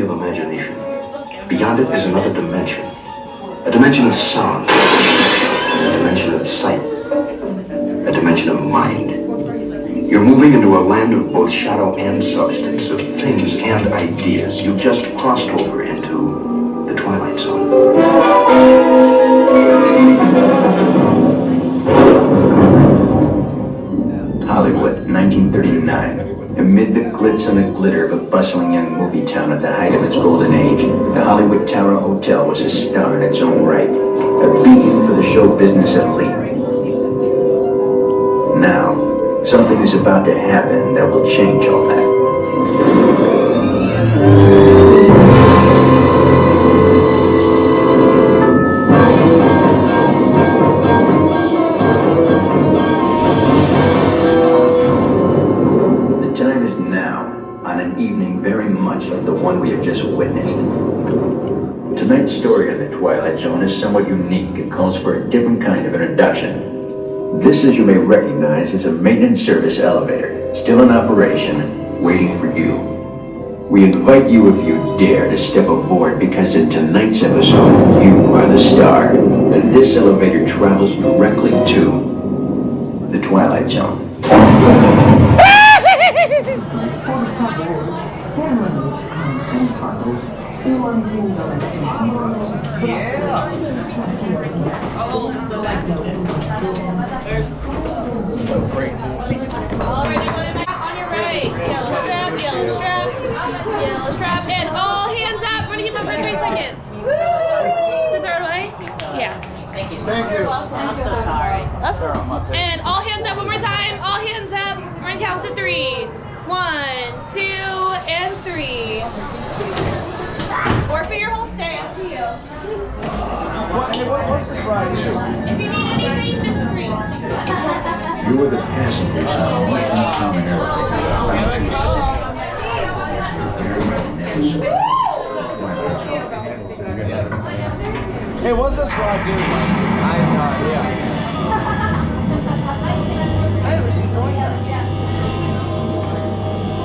of imagination. Beyond it is another dimension. A dimension of sound. A dimension of sight. A dimension of mind. You're moving into a land of both shadow and substance, of things and ideas. You just crossed over into the Twilight Zone. Hollywood, 1939. Amid the glitz and the glitter of a bustling young movie town at the height of its golden age, the Hollywood Tower Hotel was a star in its own right, a beacon for the show business elite. Now, something is about to happen that will change all that. Like the one we have just witnessed. Tonight's story on the Twilight Zone is somewhat unique and calls for a different kind of introduction. This, as you may recognize, is a maintenance service elevator, still in operation, waiting for you. We invite you, if you dare, to step aboard, because in tonight's episode, you are the star, and this elevator travels directly to the Twilight Zone. Yellow strap, and all hands up. We're gonna keep up for 3 seconds. To throw it away? Yeah. Thank you. I'm so sorry. Up. And all hands up one more time. All hands up. We're gonna count to 3. 1, 2, and 3. Or for your whole stay, up to you. What's this ride do? If you need anything, just scream. You are the passengers on the common elevator. Hey, what's this ride do? I have no idea. Hey, was she doing that?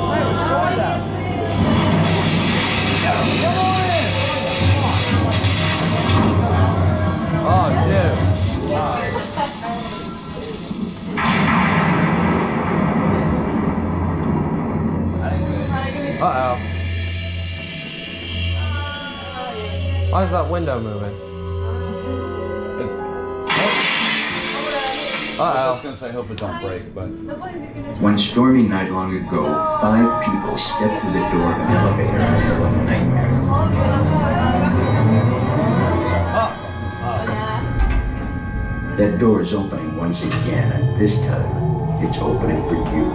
Hey, was she doing that? Come on in! Oh, dude. Uh-oh. Why is that window moving? I was gonna say, I hope it don't break, but... One stormy night long ago, 5 people stepped through the door of an elevator in the middle of a nightmare. That door is opening once again, and this time, it's opening for you.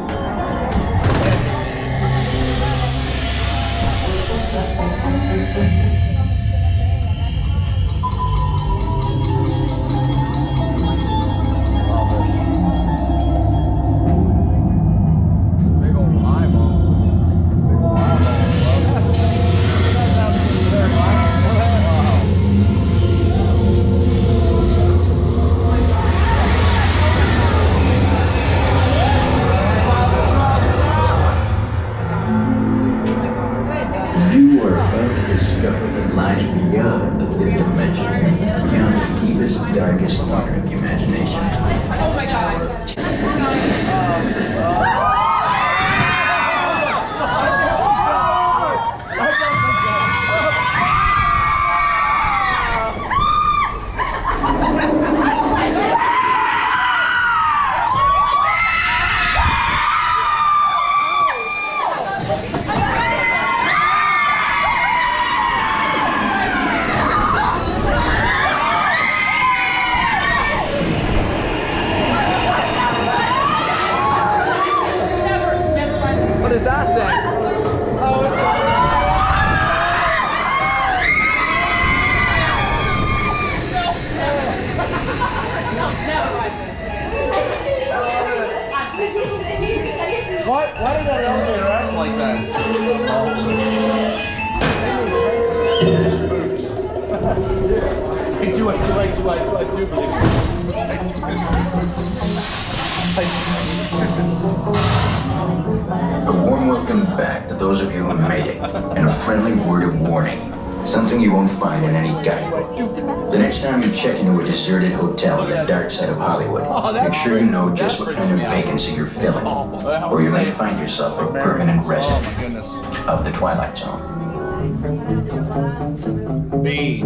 Darkest corner of your imagination. Oh my god. What is that thing? Oh, it's... Why did that elevator act like that? Do I do believe A warm welcome welcome back to those of you who made it, and a friendly word of warning. Something you won't find in any guidebook. The next time you check into a deserted hotel on the dark side of Hollywood, make sure you know just what kind of vacancy you're filling, or you may find yourself a permanent resident of the Twilight Zone. B.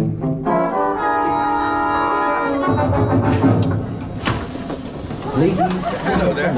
Ladies, Hello there.